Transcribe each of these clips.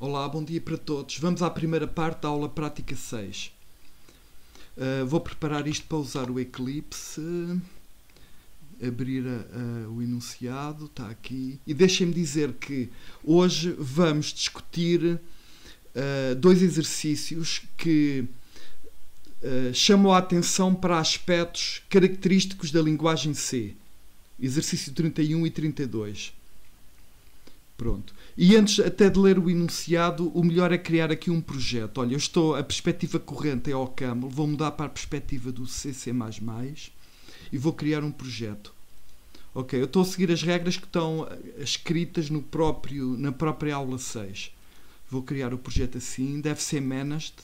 Olá, bom dia para todos. Vamos à primeira parte da aula prática 6. Vou preparar isto para usar o Eclipse. Abrir o enunciado, está aqui. E deixem-me dizer que hoje vamos discutir dois exercícios que chamam a atenção para aspectos característicos da linguagem C. Exercício 31 e 32. Pronto. E antes até de ler o enunciado, o melhor é criar aqui um projeto. Olha, a perspectiva corrente é ao Camel, vou mudar para a perspectiva do CC++ e vou criar um projeto. Ok, eu estou a seguir as regras que estão escritas na própria aula 6. Vou criar o projeto assim, deve ser Managed.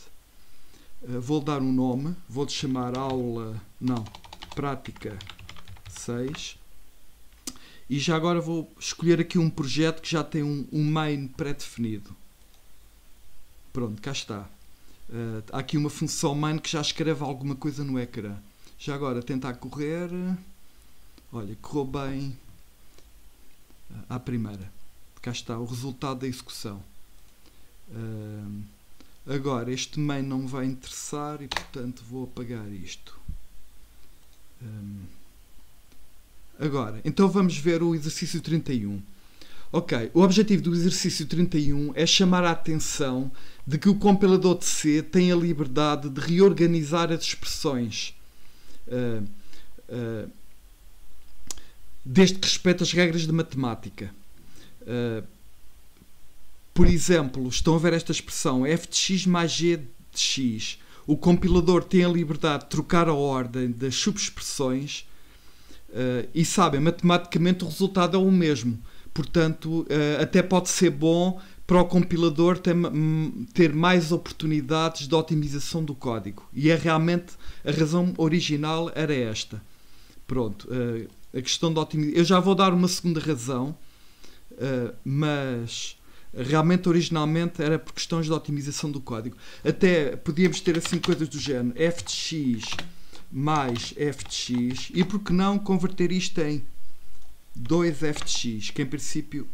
Vou dar um nome, vou-lhe chamar prática 6. E já agora vou escolher aqui um projeto que já tem um main pré-definido. Pronto, cá está. Há aqui uma função main que já escreve alguma coisa no ecrã. Já agora tentar correr. Olha, correu bem à primeira. Cá está o resultado da execução. Agora, este main não me vai interessar e, portanto, vou apagar isto. Agora, então vamos ver o exercício 31. Ok, o objetivo do exercício 31 é chamar a atenção de que o compilador de C tem a liberdade de reorganizar as expressões desde que respeita as regras de matemática. Por exemplo, estão a ver esta expressão f de x mais g de x. O compilador tem a liberdade de trocar a ordem das subexpressões e sabem, matematicamente o resultado é o mesmo. Portanto, até pode ser bom para o compilador ter mais oportunidades de otimização do código. E é realmente, a razão original era esta. Pronto, a questão de otimização. Eu já vou dar uma segunda razão, mas realmente, originalmente, era por questões de otimização do código. Até podíamos ter assim coisas do género f de x mais f de x, e por que não converter isto em 2f de x, que em princípio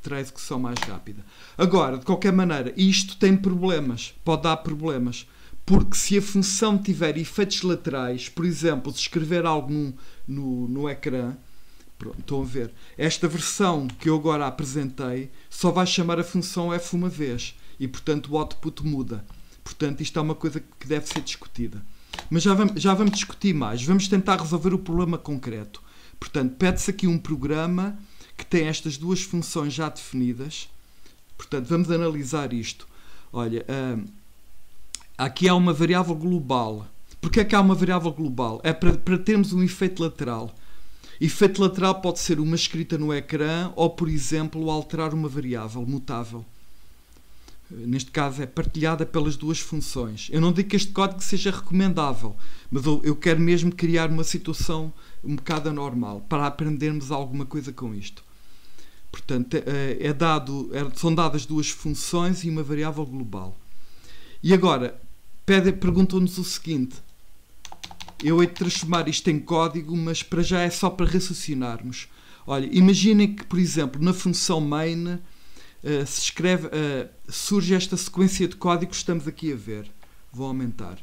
terá a execução mais rápida. Agora, de qualquer maneira, isto tem problemas, pode dar problemas, porque se a função tiver efeitos laterais, por exemplo, se escrever algo no ecrã, pronto, estão a ver, esta versão que eu agora apresentei só vai chamar a função f uma vez, e portanto o output muda. Portanto, isto é uma coisa que deve ser discutida. Mas já vamos discutir mais. Vamos tentar resolver o problema concreto. Portanto, pede-se aqui um programa que tem estas duas funções já definidas. Portanto, vamos analisar isto. Olha, aqui há uma variável global. Porquê é que há uma variável global? É para termos um efeito lateral. Efeito lateral pode ser uma escrita no ecrã ou, por exemplo, alterar uma variável mutável. Neste caso é partilhada pelas duas funções. Eu não digo que este código seja recomendável, mas eu quero mesmo criar uma situação um bocado anormal, para aprendermos alguma coisa com isto. Portanto, são dadas duas funções e uma variável global. E agora, perguntam-nos o seguinte. Eu hei de transformar isto em código, mas para já é só para raciocinarmos. Olha, imaginem que, por exemplo, na função main surge esta sequência de código que estamos aqui a ver. Vou aumentar.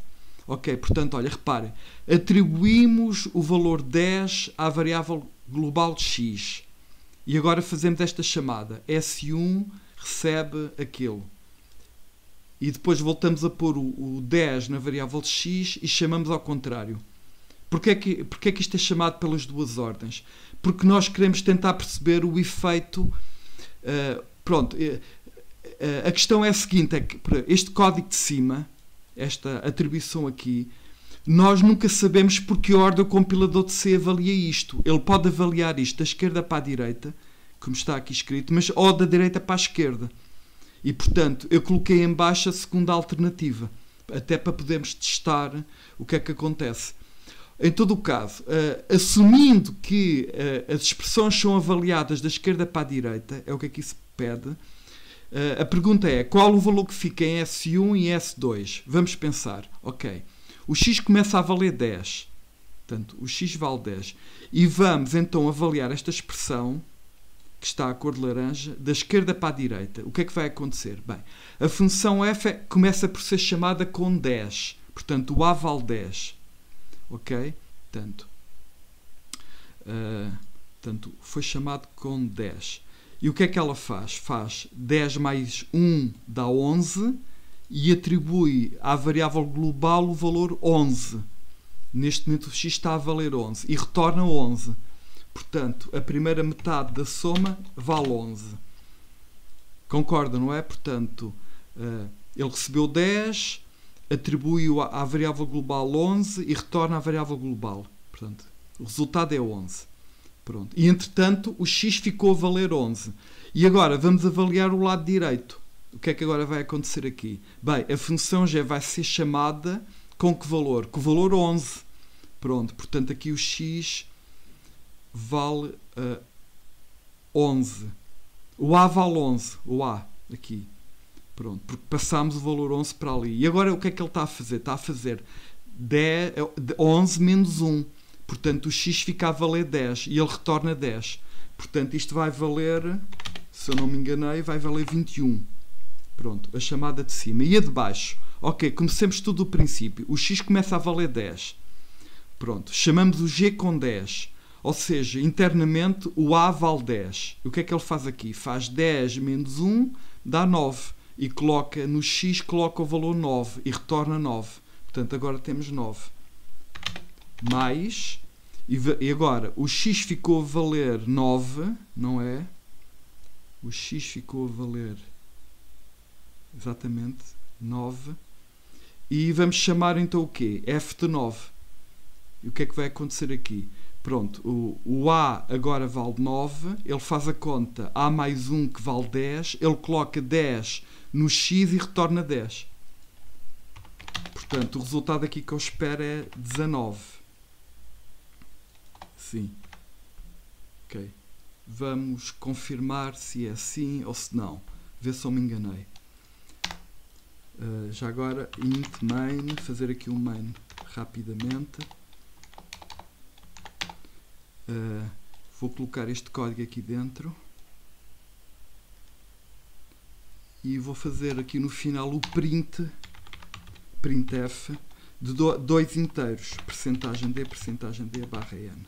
Ok, portanto, olha, reparem. Atribuímos o valor 10 à variável global de x. E agora fazemos esta chamada. S1 recebe aquilo. E depois voltamos a pôr o 10 na variável de x e chamamos ao contrário. Porquê é que isto é chamado pelas duas ordens? Porque nós queremos tentar perceber o efeito... Pronto, a questão é a seguinte, é que este código de cima, esta atribuição aqui, nós nunca sabemos por que ordem o compilador de C avalia isto. Ele pode avaliar isto da esquerda para a direita, como está aqui escrito, mas ou da direita para a esquerda. E, portanto, eu coloquei em baixo a segunda alternativa, até para podermos testar o que é que acontece. Em todo o caso, assumindo que as expressões são avaliadas da esquerda para a direita, é o que aqui se pede, a pergunta é, qual o valor que fica em S1 e S2? Vamos pensar, ok, o x começa a valer 10, portanto, o x vale 10, e vamos então avaliar esta expressão que está a cor de laranja, da esquerda para a direita. O que é que vai acontecer? Bem, a função f começa por ser chamada com 10. Portanto, o a vale 10. Ok? Portanto, foi chamado com 10. E o que é que ela faz? Faz 10 mais 1 dá 11 e atribui à variável global o valor 11. Neste momento o x está a valer 11 e retorna 11. Portanto, a primeira metade da soma vale 11. Concorda, não é? Portanto, ele recebeu 10, atribui-o à variável global 11 e retorna à variável global. Portanto, o resultado é 11. Pronto. E, entretanto, o x ficou a valer 11. E agora, vamos avaliar o lado direito. O que é que agora vai acontecer aqui? Bem, a função g vai ser chamada com que valor? Com o valor 11. Pronto. Portanto, aqui o x vale 11. O a vale 11. O a, aqui. Pronto. Porque passámos o valor 11 para ali. E agora, o que é que ele está a fazer? Está a fazer 11 menos 1. Portanto, o x fica a valer 10 e ele retorna 10. Portanto, isto vai valer, se eu não me enganei, vai valer 21. Pronto, a chamada de cima. E a de baixo? Ok, comecemos tudo do princípio. O x começa a valer 10. Pronto, chamamos o g com 10. Ou seja, internamente o a vale 10. E o que é que ele faz aqui? Faz 10 menos 1 dá 9. E coloca no x, coloca o valor 9 e retorna 9. Portanto, agora temos 9. Mais, e agora o x ficou a valer 9, não é? O x ficou a valer exatamente 9. E vamos chamar então o quê? f de 9. E o que é que vai acontecer aqui? Pronto, o a agora vale 9, ele faz a conta a mais 1 que vale 10, ele coloca 10 no x e retorna 10. Portanto, o resultado aqui que eu espero é 19. Sim. Ok. Vamos confirmar se é sim ou se não. Ver se eu me enganei. Já agora, int main, fazer aqui um main rapidamente. Vou colocar este código aqui dentro. E vou fazer aqui no final o printf de dois inteiros. Percentagem D barra N.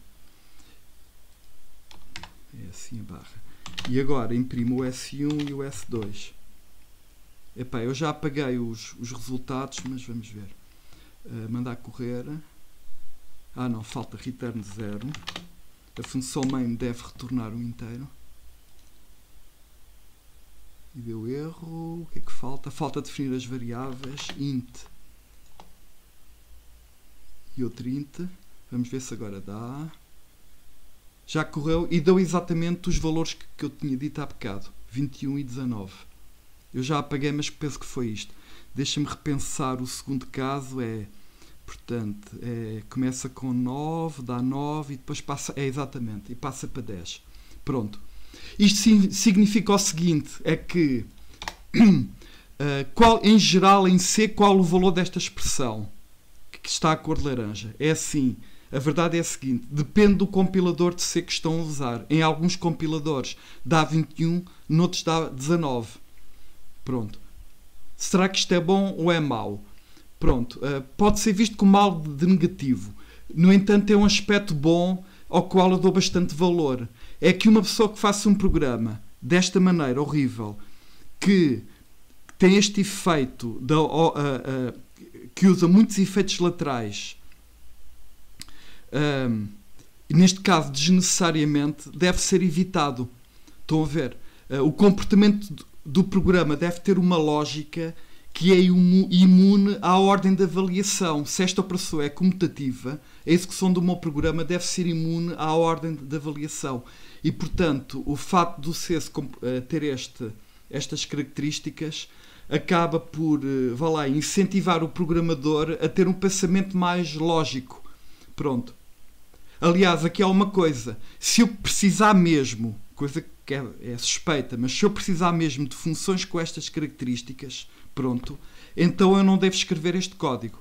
É assim a barra. E agora imprimo o S1 e o S2. Epá, eu já apaguei os resultados, mas vamos ver. Mandar correr. Ah não, falta return 0. A função main deve retornar um inteiro. E deu erro. O que é que falta? Falta definir as variáveis int e outro int. Vamos ver se agora dá. Já correu e deu exatamente os valores que eu tinha dito há bocado. 21 e 19. Eu já apaguei, mas penso que foi isto. Deixa-me repensar o segundo caso. Portanto, começa com 9, dá 9 e depois passa... exatamente, e passa para 10. Pronto. Isto significa o seguinte, é que em geral em C, qual o valor desta expressão que está a cor de laranja? É assim, a verdade é a seguinte, depende do compilador de C que estão a usar. Em alguns compiladores dá 21, noutros dá 19. Pronto. Será que isto é bom ou é mau? Pronto, pode ser visto como algo de negativo. No entanto, é um aspecto bom ao qual eu dou bastante valor. É que uma pessoa que faça um programa desta maneira horrível, que tem este efeito, que usa muitos efeitos laterais, neste caso desnecessariamente, deve ser evitado. Estão a ver? O comportamento do programa deve ter uma lógica que é imune à ordem de avaliação. Se esta operação é comutativa, a execução do meu programa deve ser imune à ordem de avaliação. E, portanto, o facto do C ter estas características acaba por incentivar o programador a ter um pensamento mais lógico. Pronto. Aliás, aqui há uma coisa. Se eu precisar mesmo, coisa que é suspeita, mas se eu precisar mesmo de funções com estas características, pronto, então eu não devo escrever este código.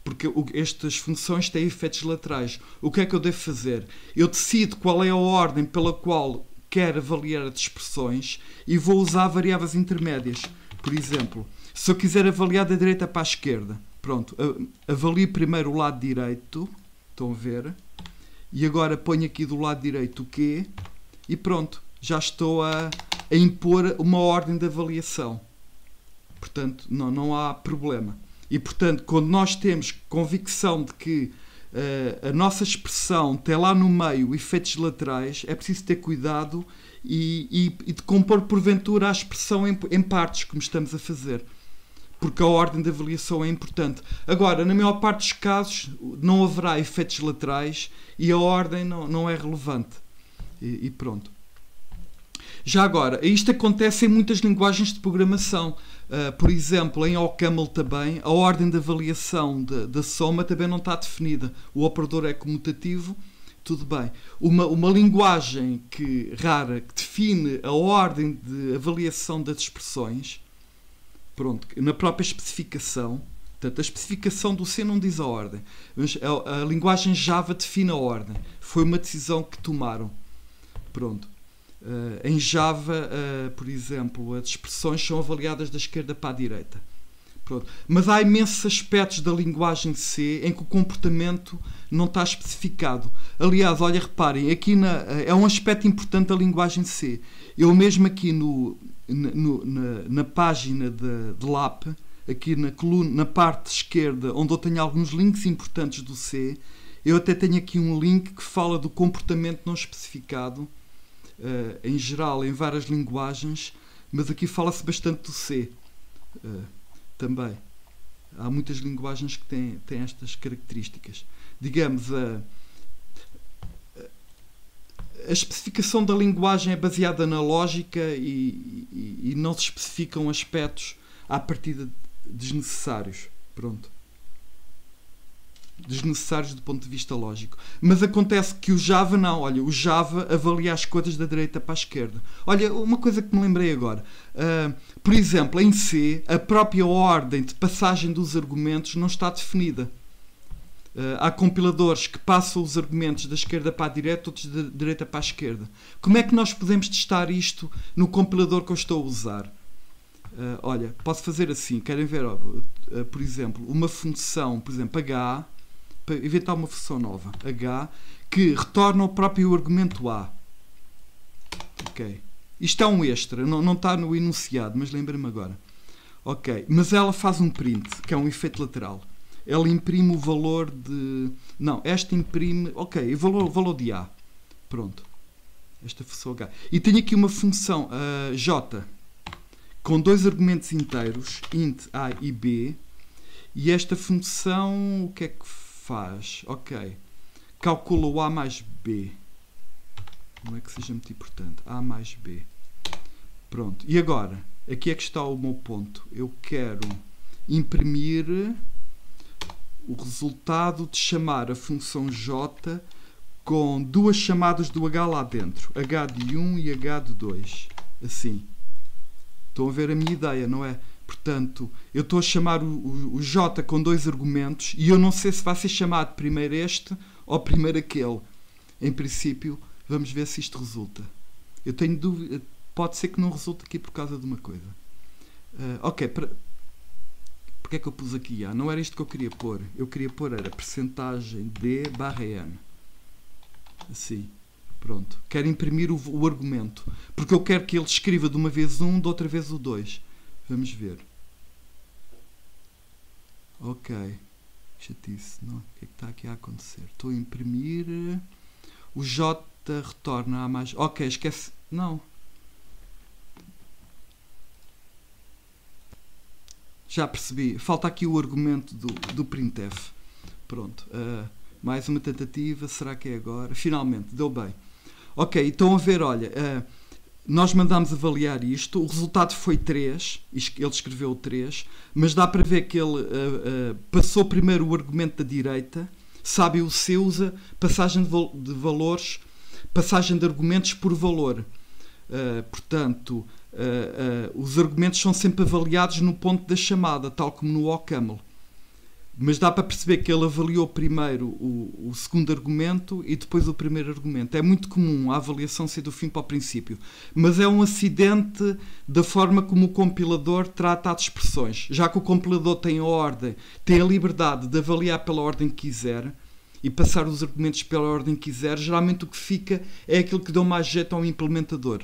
Porque estas funções têm efeitos laterais. O que é que eu devo fazer? Eu decido qual é a ordem pela qual quer avaliar as expressões e vou usar variáveis intermédias. Por exemplo, se eu quiser avaliar da direita para a esquerda, pronto, avalio primeiro o lado direito, estão a ver, e agora ponho aqui do lado direito o Q, e pronto, já estou a impor uma ordem de avaliação. Portanto, não há problema. E, portanto, quando nós temos convicção de que a nossa expressão tem lá no meio efeitos laterais, é preciso ter cuidado e de compor, porventura, a expressão em partes, como estamos a fazer. Porque a ordem de avaliação é importante. Agora, na maior parte dos casos, não haverá efeitos laterais e a ordem não é relevante. E pronto. Já agora, isto acontece em muitas linguagens de programação. Por exemplo, em OCaml também, a ordem de avaliação da soma também não está definida. O operador é comutativo, tudo bem. Uma linguagem rara que define a ordem de avaliação das expressões, pronto, na própria especificação, portanto, a especificação do C não diz a ordem, mas a linguagem Java define a ordem. Foi uma decisão que tomaram. Pronto. Em Java, por exemplo, as expressões são avaliadas da esquerda para a direita. Pronto. Mas há imensos aspectos da linguagem C em que o comportamento não está especificado. Aliás, olha, reparem, aqui é um aspecto importante da linguagem C. Eu mesmo aqui na página de LAP, aqui na coluna, na parte esquerda, onde eu tenho alguns links importantes do C, eu até tenho aqui um link que fala do comportamento não especificado, em geral, em várias linguagens, mas aqui fala-se bastante do C também. Há muitas linguagens que têm estas características. Digamos, a especificação da linguagem é baseada na lógica e não se especificam aspectos à partida desnecessários. Pronto. Desnecessários do ponto de vista lógico. Mas acontece que o Java não. Olha, o Java avalia as coisas da direita para a esquerda. Olha, uma coisa que me lembrei agora. Por exemplo, em C, a própria ordem de passagem dos argumentos não está definida. Há compiladores que passam os argumentos da esquerda para a direita, outros da direita para a esquerda. Como é que nós podemos testar isto no compilador que eu estou a usar? Olha, posso fazer assim. Querem ver, por exemplo, uma função, por exemplo, H, para inventar uma função nova, H, que retorna o próprio argumento A. Ok. Isto é um extra, não está no enunciado, mas lembrem-me agora. Ok, mas ela faz um print, que é um efeito lateral. Ela imprime o valor de... Não, esta imprime... Ok, o valor de A. Pronto. Esta função H. E tenho aqui uma função J, com dois argumentos inteiros, int A e B, e esta função, o que é que faz? Ok, calcula o A mais B, não é que seja muito importante, A mais B. Pronto, e agora, aqui é que está o meu ponto. Eu quero imprimir o resultado de chamar a função J com duas chamadas do H lá dentro, H de 1 e H de 2, assim. Estão a ver a minha ideia, não é? Portanto, eu estou a chamar o J com dois argumentos e eu não sei se vai ser chamado primeiro este ou primeiro aquele. Em princípio, vamos ver se isto resulta. Eu tenho dúvida, pode ser que não resulte aqui por causa de uma coisa. Ok, porque é que eu pus aqui A? Não era isto que eu queria pôr. Eu queria pôr era percentagem D barra N. Assim. Pronto. Quero imprimir o argumento. Porque eu quero que ele escreva de uma vez um, de outra vez o 2. Vamos ver. Ok. Chatice, não? O que é que está aqui a acontecer? Estou a imprimir. O J retorna a mais... Ok, esquece... Não. Já percebi. Falta aqui o argumento do printf. Pronto. Mais uma tentativa. Será que é agora? Finalmente. Deu bem. Ok, estão a ver, olha, nós mandámos avaliar isto, o resultado foi 3, ele escreveu 3, mas dá para ver que ele passou primeiro o argumento da direita, sabe, o C usa passagem de valores, passagem de argumentos por valor. Portanto, os argumentos são sempre avaliados no ponto da chamada, tal como no OCaml. Mas dá para perceber que ele avaliou primeiro o segundo argumento e depois o primeiro argumento. É muito comum a avaliação ser do fim para o princípio, mas é um acidente da forma como o compilador trata as expressões. Já que o compilador tem a ordem, tem a liberdade de avaliar pela ordem que quiser e passar os argumentos pela ordem que quiser, geralmente o que fica é aquilo que dá mais jeito ao implementador.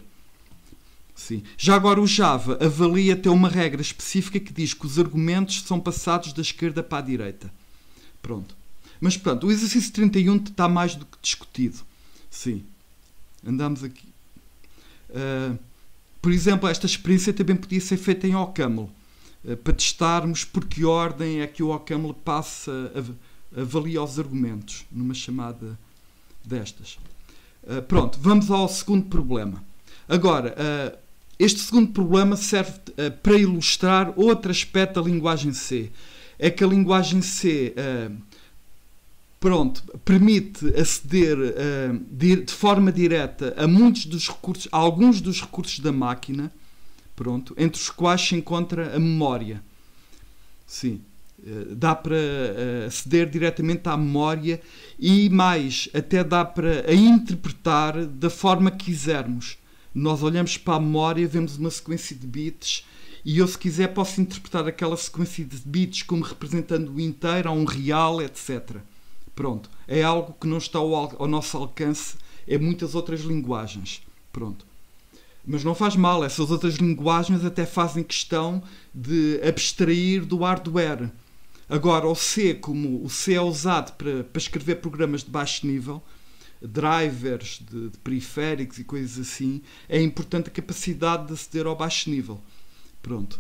Sim. Já agora o Java avalia até uma regra específica que diz que os argumentos são passados da esquerda para a direita. Pronto. Mas pronto, o exercício 31 está mais do que discutido. Sim. Andamos aqui. Por exemplo, esta experiência também podia ser feita em OCaml, para testarmos por que ordem é que o OCaml passa, avalia os argumentos, numa chamada destas. Pronto, vamos ao segundo problema. Agora, este segundo problema serve para ilustrar outro aspecto da linguagem C. É que a linguagem C permite aceder de forma direta a alguns dos recursos da máquina, entre os quais se encontra a memória. Sim. Dá para aceder diretamente à memória e mais, até dá para a interpretar da forma que quisermos. Nós olhamos para a memória, vemos uma sequência de bits e eu, se quiser, posso interpretar aquela sequência de bits como representando o inteiro, ou um real, etc. Pronto. É algo que não está ao nosso alcance em muitas outras linguagens. Pronto. Mas não faz mal, essas outras linguagens até fazem questão de abstrair do hardware. Agora, o C, como o C é usado para escrever programas de baixo nível, drivers de periféricos e coisas assim, é importante a capacidade de aceder ao baixo nível. Pronto.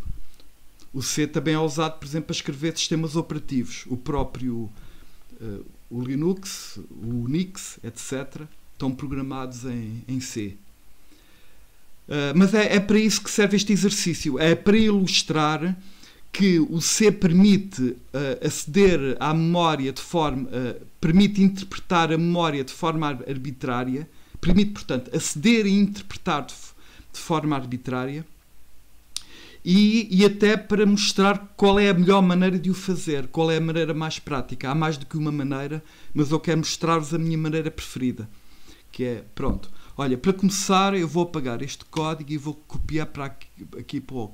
O C também é usado, por exemplo, para escrever sistemas operativos. O próprio o Linux, o Unix, etc., estão programados em C. Mas é para isso que serve este exercício. É para ilustrar que o C permite aceder à memória de forma... permite interpretar a memória de forma arbitrária. Permite, portanto, aceder e interpretar de forma arbitrária. E até para mostrar qual é a melhor maneira de o fazer. Qual é a maneira mais prática. Há mais do que uma maneira, mas eu quero mostrar-vos a minha maneira preferida. Que é, pronto. Olha, para começar, eu vou apagar este código e vou copiar para aqui para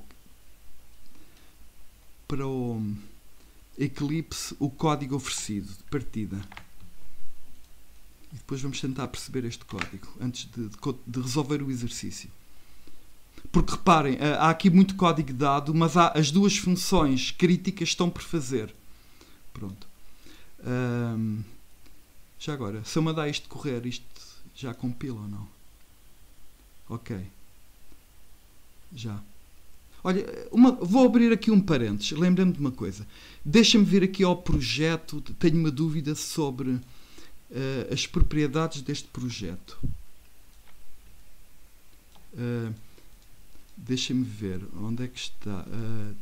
o Eclipse o código oferecido de partida. E depois vamos tentar perceber este código antes de resolver o exercício. Porque reparem, há aqui muito código dado, mas as duas funções críticas estão por fazer. Pronto. Já agora, se eu mandar isto correr, isto já compila ou não? Ok. Já. Olha, vou abrir aqui um parênteses. Lembrem-me de uma coisa. Deixa-me vir aqui ao projeto. Tenho uma dúvida sobre as propriedades deste projeto. Deixa-me ver. Onde é que está?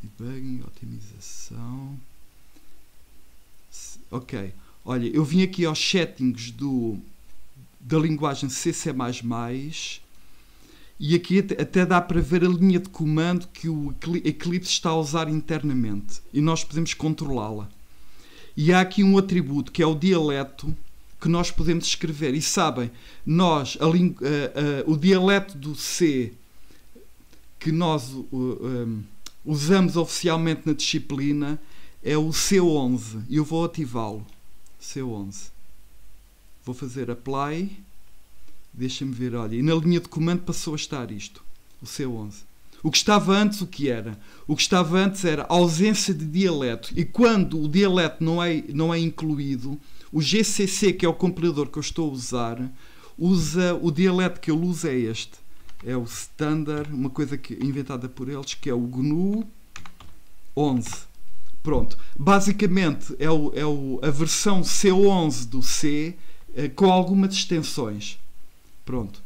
Debugging, otimização. Ok. Olha, eu vim aqui aos settings da linguagem C++. E aqui até dá para ver a linha de comando que o Eclipse está a usar internamente. E nós podemos controlá-la. E há aqui um atributo que é o dialeto que nós podemos escrever. E sabem, nós, o dialeto do C que nós usamos oficialmente na disciplina é o C11. E eu vou ativá-lo. C11. Vou fazer apply. Deixa-me ver, olha, e na linha de comando passou a estar isto, o C11. O que estava antes, o que era? O que estava antes era ausência de dialeto. E quando o dialeto não é incluído, o GCC, que é o compilador que eu estou a usar, usa o dialeto que ele usa é este. É o standard, uma coisa inventada por eles, que é o GNU 11. Pronto. Basicamente é a versão C11 do C com algumas extensões. Pronto.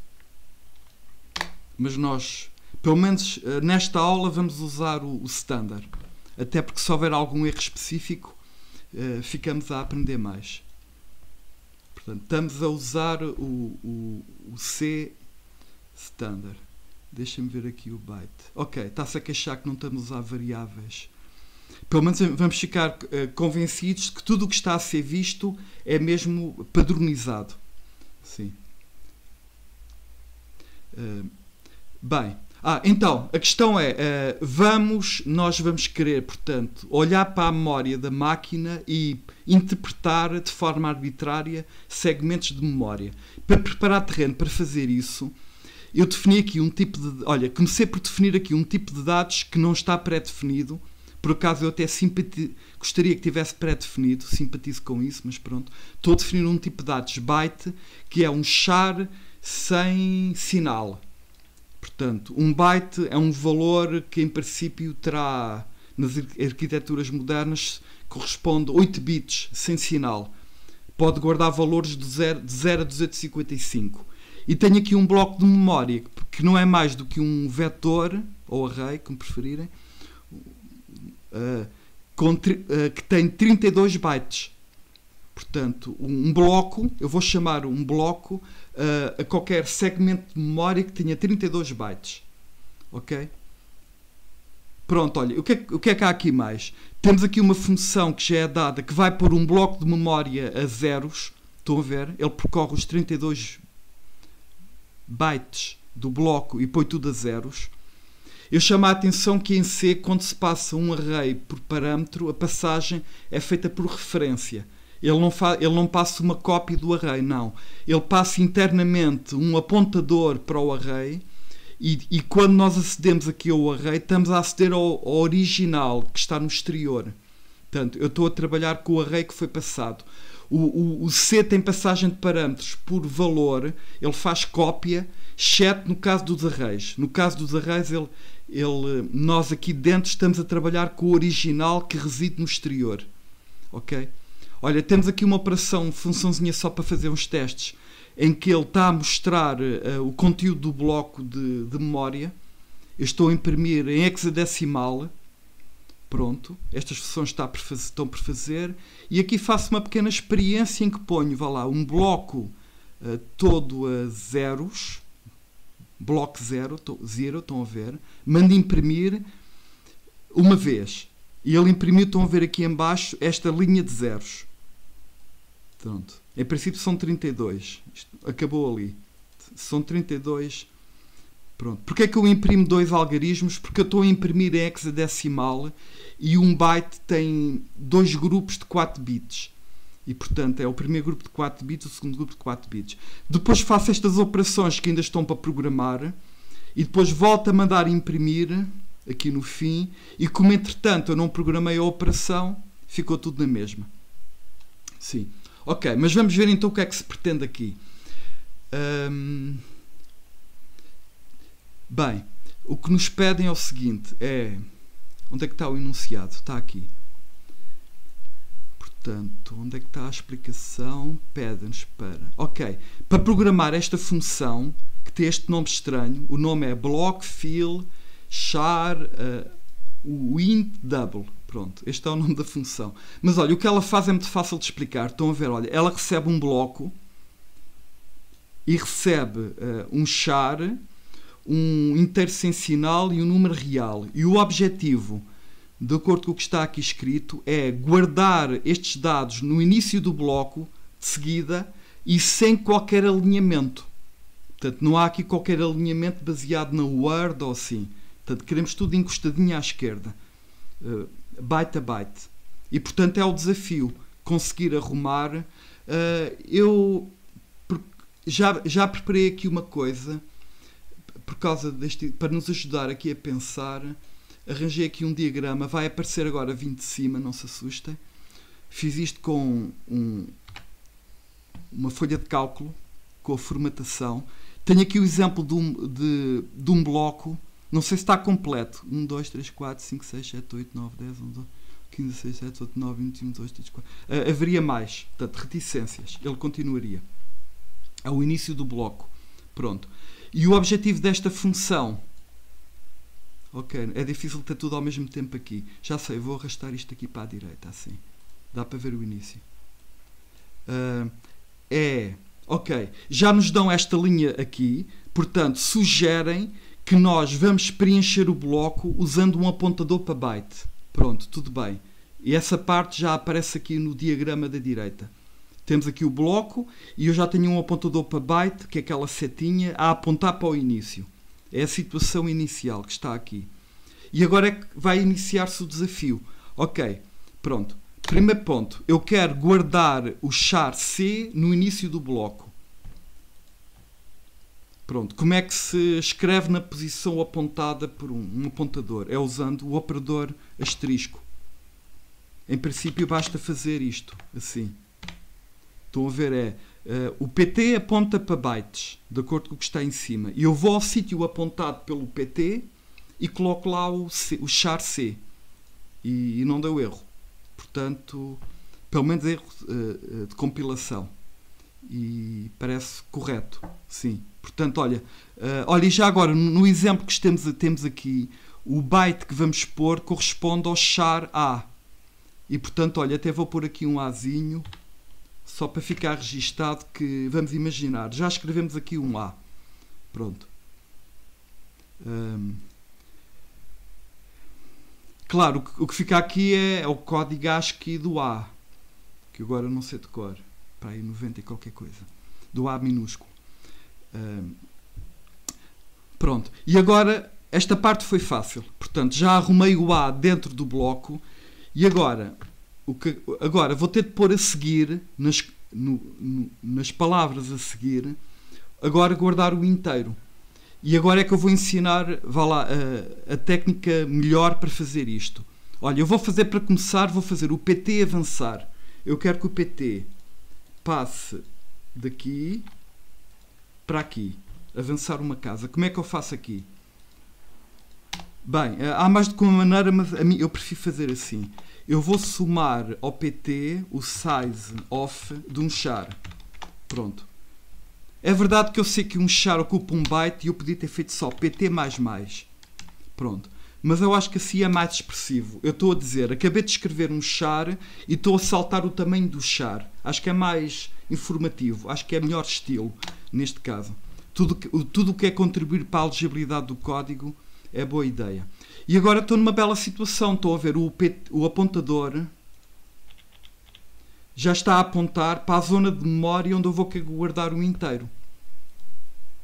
Mas nós, pelo menos nesta aula, vamos usar o standard. Até porque se houver algum erro específico, ficamos a aprender mais. Portanto, estamos a usar o C standard. Deixa-me ver aqui o byte. Ok, está-se a queixar que não estamos a usar variáveis. Pelo menos vamos ficar convencidos de que tudo o que está a ser visto é mesmo padronizado. Sim. Bem, então, a questão é, nós vamos querer, portanto, olhar para a memória da máquina e interpretar de forma arbitrária segmentos de memória. Para preparar terreno para fazer isso, eu defini aqui um tipo de... Olha, comecei por definir aqui um tipo de dados que não está pré-definido. Por acaso eu até gostaria que tivesse pré-definido, simpatizo com isso, mas pronto. Estou a definir um tipo de dados byte, que é um char sem sinal. Portanto, um byte é um valor que em princípio terá, nas arquiteturas modernas, corresponde a 8 bits sem sinal. Pode guardar valores de 0 a 255. E tenho aqui um bloco de memória, que não é mais do que um vetor, ou array, como preferirem, que tem 32 bytes. Portanto, um bloco, eu vou chamar um bloco a qualquer segmento de memória que tenha 32 bytes. Ok? Pronto, olha, o que é que há aqui mais? Temos aqui uma função que já é dada, que vai pôr um bloco de memória a zeros. Estão a ver? Ele percorre os 32 bytes do bloco e põe tudo a zeros. Eu chamo a atenção que em C, quando se passa um array por parâmetro, a passagem é feita por referência. Ele não passa uma cópia do array, não. Ele passa internamente um apontador para o array e quando nós acedemos aqui ao array, estamos a aceder ao original que está no exterior. Portanto, eu estou a trabalhar com o array que foi passado. O C tem passagem de parâmetros por valor, ele faz cópia, exceto no caso dos arrays. No caso dos arrays, nós aqui dentro estamos a trabalhar com o original que reside no exterior. Ok? Olha, temos aqui uma operação, funçãozinha só para fazer uns testes, em que ele está a mostrar o conteúdo do bloco de memória. Eu estou a imprimir em hexadecimal. Pronto, estas funções estão por fazer. E aqui faço uma pequena experiência em que ponho, vá lá, um bloco todo a zeros. Bloco 0, estão a ver. Mando imprimir uma vez. E ele imprimiu, estão a ver aqui em baixo, esta linha de zeros. Pronto. Em princípio são 32. Isto acabou ali. São 32. Pronto. Porquê é que eu imprimo dois algarismos? Porque eu estou a imprimir em hexadecimal e um byte tem dois grupos de 4 bits. E, portanto, é o primeiro grupo de 4 bits, o segundo grupo de 4 bits. Depois faço estas operações que ainda estão para programar e depois volto a mandar imprimir aqui no fim e como, entretanto, eu não programei a operação, ficou tudo na mesma. Sim. Ok, mas vamos ver então o que é que se pretende aqui. Bem, o que nos pedem é o seguinte, onde é que está o enunciado? Está aqui. Portanto, onde é que está a explicação? Pede-nos para... Ok, para programar esta função, que tem este nome estranho, o nome é block fill char int double. Pronto, este é o nome da função. Mas olha, o que ela faz é muito fácil de explicar. Estão a ver, olha, ela recebe um bloco e recebe um char, um inteiro sem sinal e um número real. E o objetivo, de acordo com o que está aqui escrito, é guardar estes dados no início do bloco, de seguida, e sem qualquer alinhamento. Portanto, não há aqui qualquer alinhamento baseado na word ou assim. Portanto, queremos tudo encostadinho à esquerda. Byte a byte. E, portanto, é o desafio. Conseguir arrumar. Eu já preparei aqui uma coisa, por causa para nos ajudar aqui a pensar. Arranjei aqui um diagrama, vai aparecer agora vindo de cima, não se assustem. Fiz isto com uma folha de cálculo, com a formatação. Tenho aqui o exemplo de um bloco, não sei se está completo. 1, 2, 3, 4, 5, 6, 7, 8, 9, 10, 11, 12, 15, 16, 17, 18, 19, 20, 21, 22, 23, 24. Haveria mais, portanto, reticências. Ele continuaria. É o início do bloco. Pronto. E o objetivo desta função... Ok, é difícil ter tudo ao mesmo tempo aqui. Já sei, vou arrastar isto aqui para a direita, assim. Dá para ver o início. Ok, já nos dão esta linha aqui, portanto, sugerem que nós vamos preencher o bloco usando um apontador para byte. Pronto, tudo bem. E essa parte já aparece aqui no diagrama da direita. Temos aqui o bloco e eu já tenho um apontador para byte, que é aquela setinha, a apontar para o início. É a situação inicial que está aqui. E agora é que vai iniciar-se o desafio. Ok, pronto. Primeiro ponto. Eu quero guardar o char C no início do bloco. Pronto. Como é que se escreve na posição apontada por um apontador? É usando o operador asterisco. Em princípio basta fazer isto, assim. Estão a ver, o PT aponta para bytes, de acordo com o que está em cima. E eu vou ao sítio apontado pelo PT e coloco lá o char C. E não deu erro. Portanto, pelo menos erro de compilação. E parece correto, sim. Portanto, olha, e já agora, no exemplo que temos aqui, o byte que vamos pôr corresponde ao char A. E, portanto, olha, até vou pôr aqui um Azinho, só para ficar registado que, vamos imaginar, já escrevemos aqui um A. Pronto. Claro, o que fica aqui é o código ASCII do A, que agora não sei de cor, para aí 90 e qualquer coisa, do A minúsculo. Pronto, e agora esta parte foi fácil, portanto já arrumei o A dentro do bloco e agora vou ter de pôr a seguir, nas palavras a seguir, agora guardar o inteiro. E agora é que eu vou ensinar, vá lá, a técnica melhor para fazer isto. Olha, eu vou fazer, para começar, vou fazer o PT avançar. Eu quero que o PT passe daqui para aqui. Avançar uma casa. Como é que eu faço aqui? Bem, há mais do que uma maneira, mas a mim eu prefiro fazer assim. Eu vou somar ao PT o size of de um char. Pronto. É verdade que eu sei que um char ocupa um byte e eu podia ter feito só PT mais. Pronto. Mas eu acho que assim é mais expressivo. Eu estou a dizer, acabei de escrever um char e estou a saltar o tamanho do char. Acho que é mais informativo. Acho que é melhor estilo, neste caso. Tudo o que é contribuir para a legibilidade do código é boa ideia. E agora estou numa bela situação. Estou a ver o apontador já está a apontar para a zona de memória onde eu vou guardar o inteiro.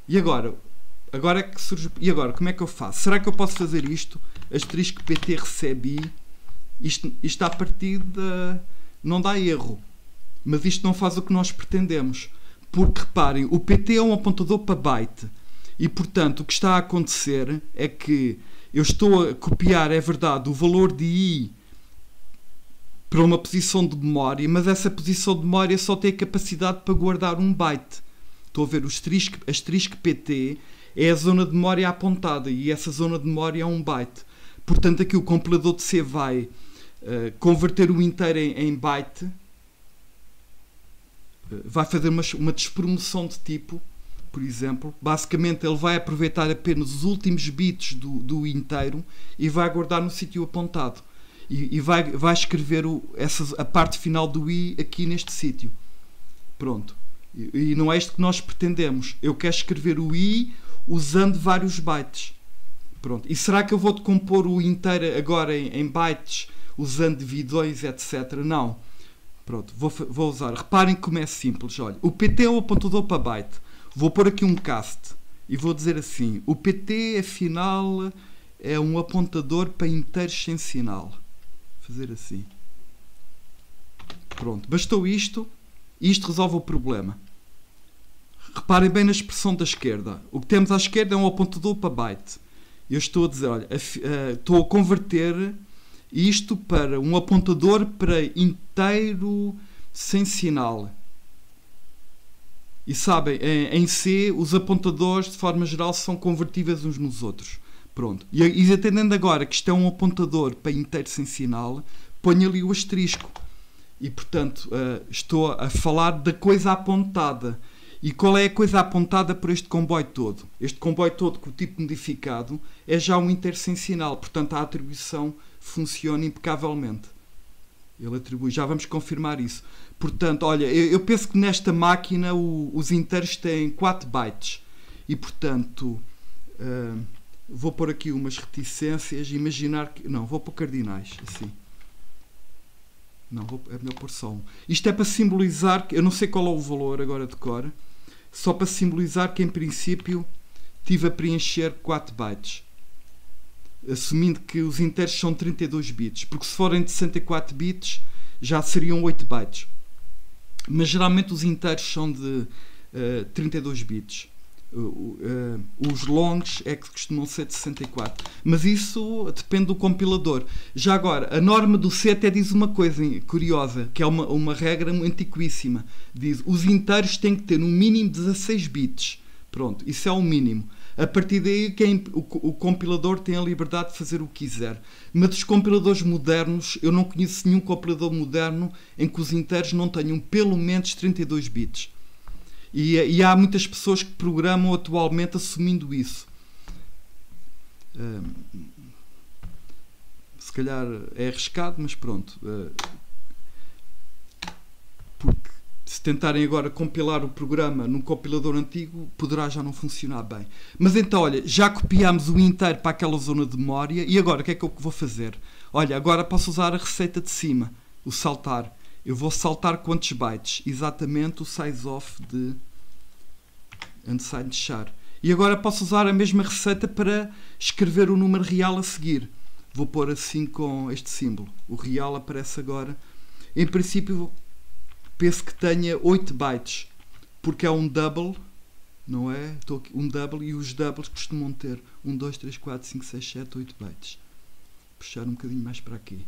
E agora é que surge... E agora, como é que eu faço? Será que eu posso fazer isto? Asterisco PT recebe isto à partida não dá erro. Mas isto não faz o que nós pretendemos. Porque, reparem, o PT é um apontador para byte. E, portanto, o que está a acontecer é que eu estou a copiar, é verdade, o valor de I para uma posição de memória, mas essa posição de memória só tem capacidade para guardar um byte. Estou a ver, o asterisco PT é a zona de memória apontada e essa zona de memória é um byte. Portanto, aqui o compilador de C vai converter o inteiro em byte, vai fazer uma despromoção de tipo, por exemplo. Basicamente, ele vai aproveitar apenas os últimos bits do inteiro e vai guardar no sítio apontado. E vai escrever a parte final do I aqui neste sítio. Pronto. E não é isto que nós pretendemos. Eu quero escrever o I usando vários bytes. Pronto. E será que eu vou decompor o inteiro agora em bytes, usando divisões, etc? Não. Pronto. Vou usar. Reparem como é simples. Olha, o PT é o apontador para byte. Vou pôr aqui um cast. E vou dizer assim. O PT, afinal, é um apontador para inteiros sem sinal. Fazer assim. Pronto, bastou isto e isto resolve o problema. Reparem bem na expressão da esquerda. O que temos à esquerda é um apontador para byte. Eu estou a dizer, olha, estou a converter isto para um apontador para inteiro sem sinal. E sabem, em C os apontadores de forma geral são convertíveis uns nos outros. Pronto. E atendendo agora que isto é um apontador para inteiro sem sinal, ponho ali o asterisco. E, portanto, estou a falar da coisa apontada. E qual é a coisa apontada por este comboio todo? Este comboio todo com o tipo modificado é já um inteiro sem sinal. Portanto, a atribuição funciona impecavelmente. Ele atribui. Já vamos confirmar isso. Portanto, olha, eu penso que nesta máquina os inteiros têm 4 bytes. E, portanto... Vou pôr aqui umas reticências, imaginar que... Não, vou pôr cardinais, assim. Não, é melhor pôr só um. Isto é para simbolizar, eu não sei qual é o valor agora de cor, só para simbolizar que em princípio estive a preencher 4 bytes. Assumindo que os inteiros são 32 bits, porque se forem de 64 bits já seriam 8 bytes. Mas geralmente os inteiros são de 32 bits. Os longs é que costumam ser de 64. Mas isso depende do compilador. Já agora, a norma do C até diz uma coisa curiosa, que é uma regra antiquíssima. Diz, os inteiros têm que ter no mínimo 16 bits. Pronto, isso é o mínimo. A partir daí o compilador tem a liberdade de fazer o que quiser. Mas dos compiladores modernos, eu não conheço nenhum compilador moderno em que os inteiros não tenham pelo menos 32 bits. E há muitas pessoas que programam atualmente assumindo isso. Se calhar é arriscado, mas pronto. Porque se tentarem agora compilar o programa num compilador antigo, poderá já não funcionar bem. Mas então, olha, já copiámos o inteiro para aquela zona de memória. E agora, o que é que eu vou fazer? Olha, agora posso usar a receita de cima, o saltar. Eu vou saltar quantos bytes? Exatamente o size-off de unsigned char. E agora posso usar a mesma receita para escrever o número real a seguir. Vou pôr assim com este símbolo. O real aparece agora. Em princípio, penso que tenha 8 bytes, porque é um double, não é? Um double, e os doubles costumam ter 1, 2, 3, 4, 5, 6, 7, 8 bytes. Puxar um bocadinho mais para aqui.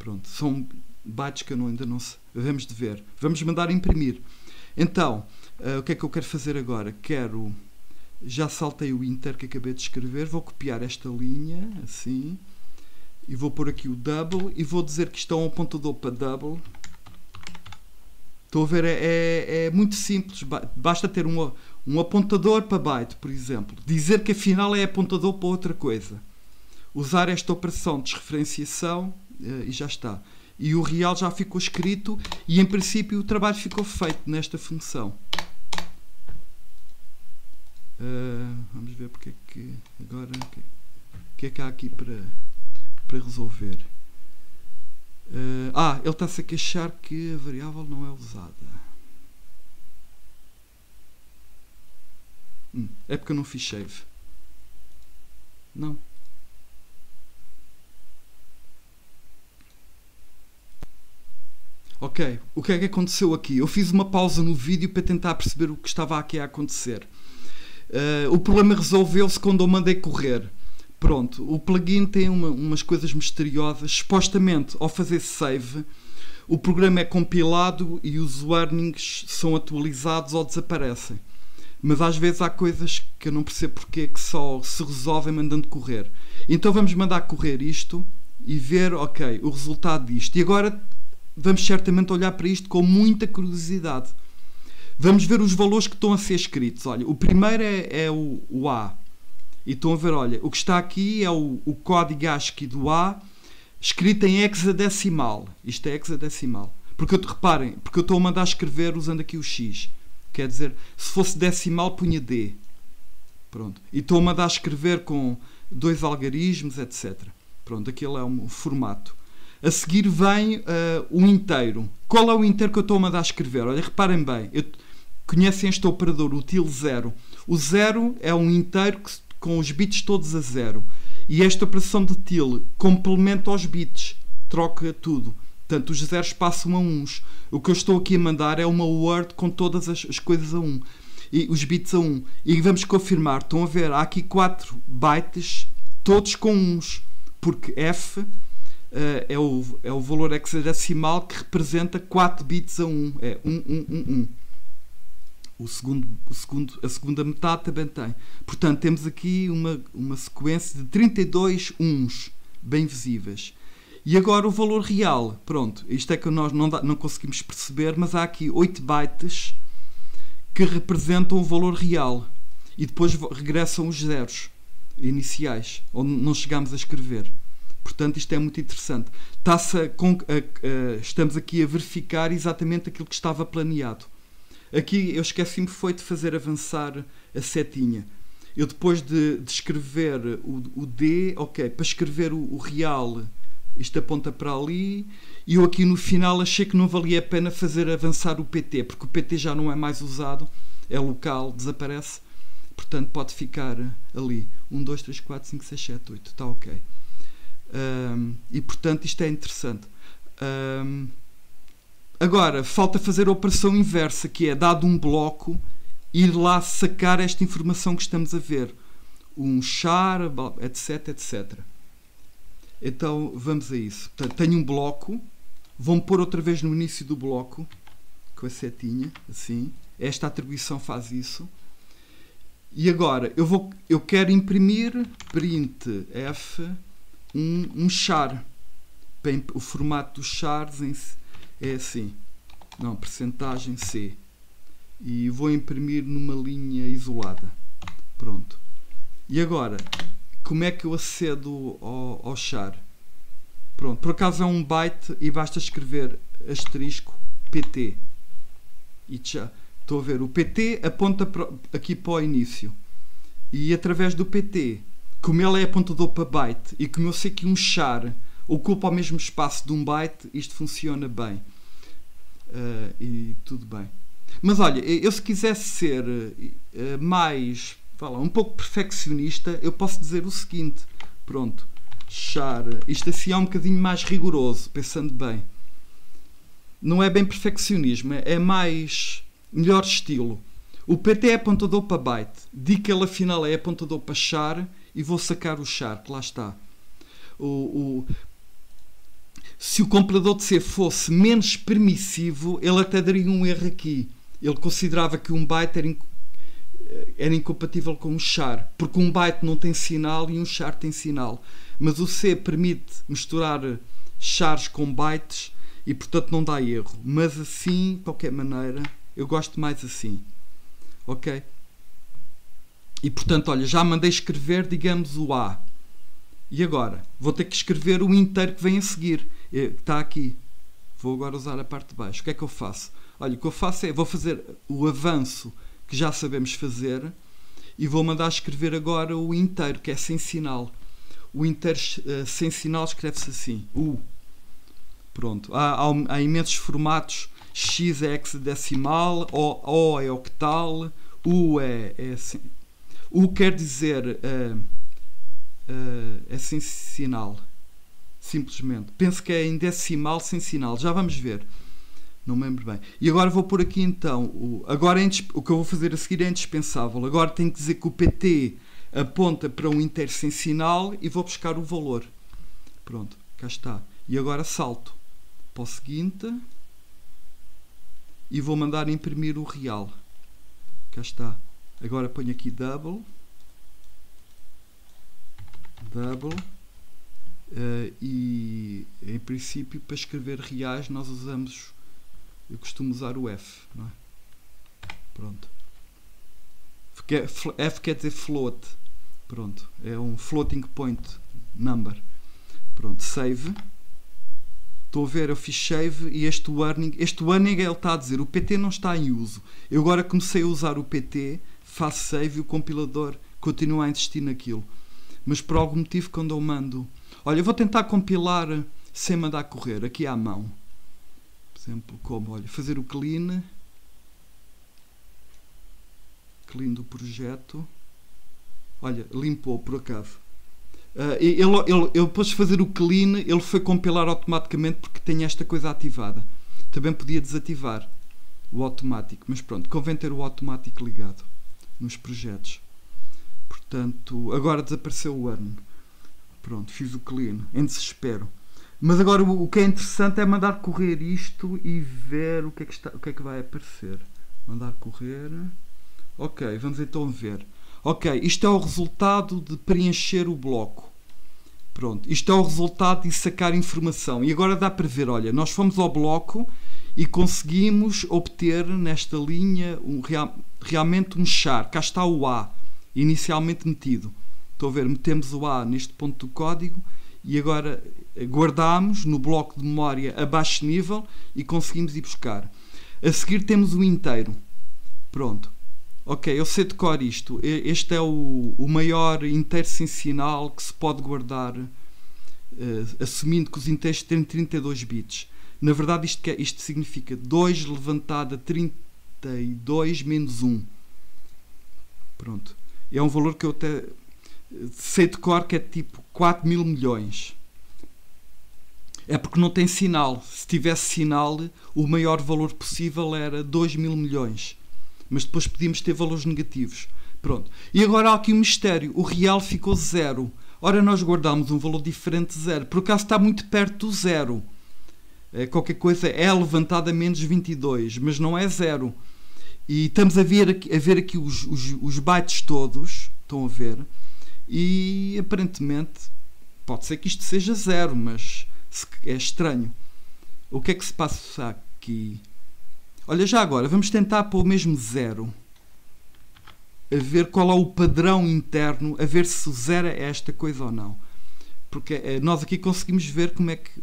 Pronto, são bytes que eu ainda não sei. Vamos de ver. Vamos mandar imprimir. Então, o que é que eu quero fazer agora? Já saltei o inter que acabei de escrever. Vou copiar esta linha, assim. E vou pôr aqui o double. E vou dizer que isto é um apontador para double. Estão a ver? É muito simples. Basta ter um apontador para byte, por exemplo. Dizer que afinal é apontador para outra coisa. Usar esta operação de desreferenciação e já está. E o real já ficou escrito e em princípio o trabalho ficou feito nesta função. Vamos ver porque é que agora o que é que há aqui para resolver. Ele está-se a queixar que a variável não é usada. É porque eu não fiz save. Não. Ok, o que é que aconteceu aqui? Eu fiz uma pausa no vídeo para tentar perceber o que estava aqui a acontecer. O problema resolveu-se quando eu mandei correr. Pronto, o plugin tem umas coisas misteriosas. Supostamente, ao fazer save, o programa é compilado e os warnings são atualizados ou desaparecem. Mas às vezes há coisas que eu não percebo porque que só se resolvem mandando correr. Então vamos mandar correr isto e ver, ok, o resultado disto. E agora vamos certamente olhar para isto com muita curiosidade. Vamos ver os valores que estão a ser escritos. Olha, o primeiro é o A. E estão a ver, olha, o que está aqui é o código ASCII do A, escrito em hexadecimal. Isto é hexadecimal. Reparem, porque eu estou a mandar escrever usando aqui o X. Quer dizer, se fosse decimal, punha D. Pronto. E estou a mandar escrever com 2 algarismos, etc. Pronto, aquele é o formato. A seguir vem o inteiro. Qual é o inteiro que eu estou a mandar escrever? Olha, reparem bem. Conhecem este operador, o til 0. O 0 é um inteiro com os bits todos a 0. E esta operação de til complementa os bits. Troca tudo. Portanto, os zeros passam a uns. O que eu estou aqui a mandar é uma word com todas as coisas a 1. E os bits a 1. E vamos confirmar. Estão a ver? Há aqui 4 bytes, todos com uns. Porque F é o valor hexadecimal que representa 4 bits a 1. É 1. A segunda metade também tem. Portanto, temos aqui uma sequência de 32 uns bem visíveis. E agora o valor real. Pronto, isto é que nós não conseguimos perceber, mas há aqui 8 bytes que representam o valor real. E depois regressam os zeros iniciais, onde não chegamos a escrever. Portanto, isto é muito interessante. Estamos aqui a verificar exatamente aquilo que estava planeado. Aqui eu esqueci-me foi de fazer avançar a setinha. eu depois de escrever o D, ok, para escrever o real, isto aponta para ali, e eu aqui no final achei que não valia a pena fazer avançar o PT, porque o PT já não é mais usado, é local, desaparece, portanto pode ficar ali. 1, 2, 3, 4, 5, 6, 7, 8, está ok. E portanto isto é interessante. Agora, falta fazer a operação inversa, que é, dado um bloco, ir lá sacar esta informação que estamos a ver. Um char, etc, etc. Então, vamos a isso. Portanto, tenho um bloco. Vou-me pôr outra vez no início do bloco, com a setinha, assim. Esta atribuição faz isso. E agora, eu quero imprimir printf um char. Bem, o formato dos chars é assim. Não, percentagem C. E vou imprimir numa linha isolada. Pronto. E agora, como é que eu acedo ao char? Pronto, por acaso é um byte e basta escrever asterisco PT. E já estou a ver, o PT aponta aqui para o início. E através do PT, como ele é apontador para byte e como eu sei que um char ocupa o mesmo espaço de um byte, isto funciona bem. E tudo bem. Mas olha, eu se quisesse ser mais, um pouco perfeccionista, eu posso dizer o seguinte, pronto, char, isto assim é um bocadinho mais rigoroso, pensando bem. Não é bem perfeccionismo, é mais, melhor estilo. O PT é apontador para byte, digo que ele afinal é apontador para char e vou sacar o char, que lá está. Se o compilador de C fosse menos permissivo, ele até daria um erro aqui. Ele considerava que um byte era incompatível com um char, porque um byte não tem sinal e um char tem sinal. Mas o C permite misturar chars com bytes e, portanto, não dá erro. Mas assim, de qualquer maneira, eu gosto mais assim. Ok? E, portanto, olha, já mandei escrever, digamos, o A. E agora? Vou ter que escrever o inteiro que vem a seguir. Está aqui. Vou agora usar a parte de baixo. O que é que eu faço? Olha, o que eu faço é, vou fazer o avanço que já sabemos fazer e vou mandar escrever agora o inteiro, que é sem sinal. O inteiro sem sinal escreve-se assim. U. Pronto. Há imensos formatos. X é hexadecimal, O é octal, U é assim. U quer dizer é sem sinal. Simplesmente. Penso que é em decimal sem sinal. Já vamos ver. Não me lembro bem. E agora vou pôr aqui então. O que eu vou fazer a seguir é indispensável. Agora tenho que dizer que o PT aponta para um inteiro sem sinal e vou buscar o valor. Pronto, cá está. E agora salto para o seguinte e vou mandar imprimir o real. Cá está. Agora ponho aqui double. E em princípio para escrever reais nós usamos, eu costumo usar o F, não é? Pronto. F quer dizer float. Pronto, é um floating point number. Pronto, save. Estou a ver, eu fiz save e este warning ele está a dizer, o PT não está em uso. Eu agora comecei a usar o PT, faço save e o compilador continua a insistir naquilo. Mas por algum motivo quando eu mando... Olha, eu vou tentar compilar sem mandar correr, aqui à mão. Por exemplo, como, olha, fazer o clean do projeto. Olha, limpou por acaso. Eu depois de fazer o clean, ele foi compilar automaticamente porque tem esta coisa ativada. Também podia desativar o automático, mas pronto, convém ter o automático ligado nos projetos. Portanto, agora desapareceu o earn. Pronto, fiz o clean, em desespero. Mas agora o que é interessante é mandar correr isto e ver o que é que vai aparecer. Mandar correr. Ok, vamos então ver. Ok, isto é o resultado de preencher o bloco. Pronto, isto é o resultado de sacar informação. E agora dá para ver, olha, nós fomos ao bloco e conseguimos obter nesta linha realmente um char. Cá está o A, inicialmente metido. Estou a ver, metemos o A neste ponto do código e agora guardamos no bloco de memória a baixo nível e conseguimos ir buscar. A seguir temos o inteiro. Pronto. Ok, eu sei de cor isto. Este é o maior inteiro sinal que se pode guardar, assumindo que os inteiros têm 32 bits. Na verdade, isto significa 2 levantado a 32 menos 1. Pronto. É um valor que eu até sei de cor, que é tipo 4.000 milhões. É porque não tem sinal. Se tivesse sinal, o maior valor possível era 2.000 milhões. Mas depois podíamos ter valores negativos. Pronto. E agora há aqui um mistério. O real ficou 0. Ora, nós guardamos um valor diferente de 0. Por acaso está muito perto do 0. Qualquer coisa é levantado a menos 22, mas não é 0. E estamos a ver aqui os bytes todos. Estão a ver? E aparentemente pode ser que isto seja 0, mas é estranho. O que é que se passa aqui? Olha, já agora, vamos tentar pôr o mesmo 0. A ver qual é o padrão interno, a ver se o 0 é esta coisa ou não. Porque nós aqui conseguimos ver como é que...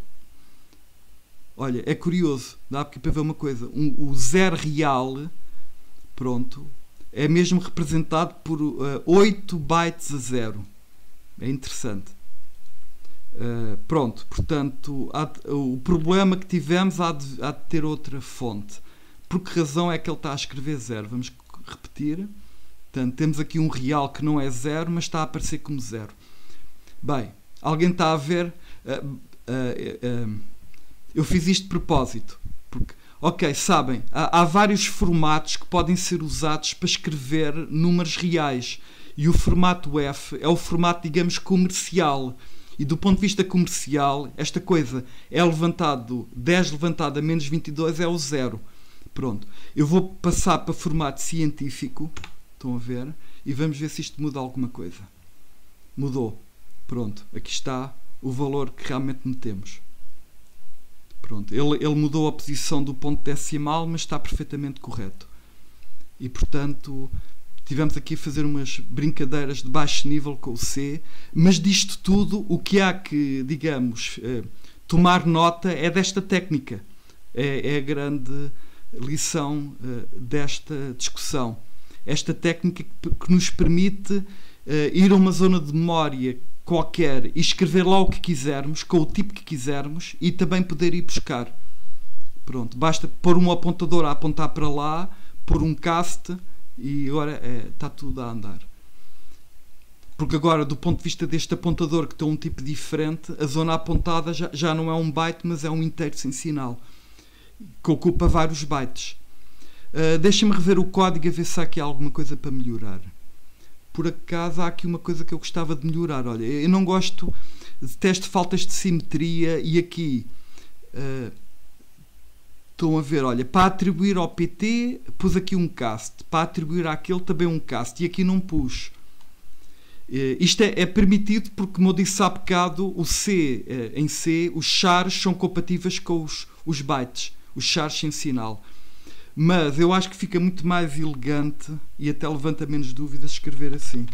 Olha, é curioso, dá aqui para ver uma coisa. O 0 real, pronto, é mesmo representado por 8 bytes a 0. É interessante. Pronto, portanto, o problema que tivemos há de ter outra fonte. Por que razão é que ele está a escrever 0? Vamos repetir. Portanto, temos aqui um real que não é 0, mas está a aparecer como 0. Bem, alguém está a ver? Eu fiz isto de propósito. Porque, ok, sabem, há vários formatos que podem ser usados para escrever números reais. E o formato F é o formato, digamos, comercial. E do ponto de vista comercial, esta coisa é levantado, 10 levantado a menos 22 é o 0. Pronto. Eu vou passar para formato científico. Estão a ver? E vamos ver se isto muda alguma coisa. Mudou. Pronto. Aqui está o valor que realmente metemos. Pronto. Ele mudou a posição do ponto decimal, mas está perfeitamente correto. E, portanto, tivemos aqui a fazer umas brincadeiras de baixo nível com o C, mas disto tudo, o que há que, digamos, tomar nota é desta técnica. É a grande lição desta discussão. Esta técnica que nos permite ir a uma zona de memória qualquer e escrever lá o que quisermos, com o tipo que quisermos, e também poder ir buscar. Pronto, basta pôr um apontador a apontar para lá, pôr um cast, e agora está tudo a andar. Porque agora, do ponto de vista deste apontador, que tem um tipo diferente, a zona apontada já não é um byte, mas é um inteiro sem sinal, que ocupa vários bytes. Deixem-me rever o código a ver se há aqui alguma coisa para melhorar. Por acaso há aqui uma coisa que eu gostava de melhorar. Olha, eu não gosto, detesto faltas de simetria, e aqui estão a ver, olha, para atribuir ao PT pus aqui um cast, para atribuir àquele também um cast, e aqui não pus. Isto é permitido porque, como eu disse há bocado, o C, em C, os chars são compatíveis com os bytes, os chars sem sinal. Mas eu acho que fica muito mais elegante e até levanta menos dúvidas escrever assim.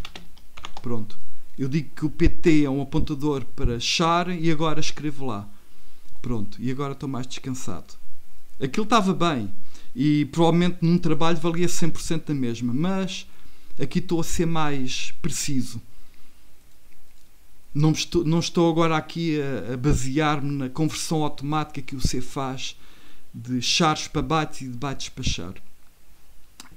Pronto. Eu digo que o PT é um apontador para char e agora escrevo lá. Pronto. E agora estou mais descansado. Aquilo estava bem e provavelmente num trabalho valia 100% a mesma, mas aqui estou a ser mais preciso. Não estou agora aqui a basear-me na conversão automática que o C faz de chars para bytes e de bytes para char.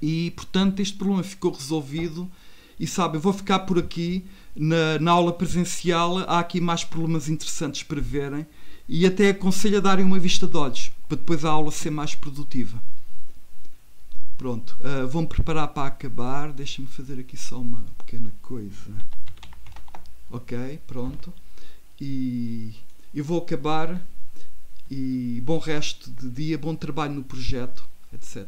E, portanto, este problema ficou resolvido. E, sabe, eu vou ficar por aqui. Na aula presencial há aqui mais problemas interessantes para verem. E até aconselho a darem uma vista de olhos, para depois a aula ser mais produtiva. Pronto, vou-me preparar para acabar. Deixa-me fazer aqui só uma pequena coisa. Ok, pronto. E eu vou acabar. E bom resto de dia, bom trabalho no projeto, etc.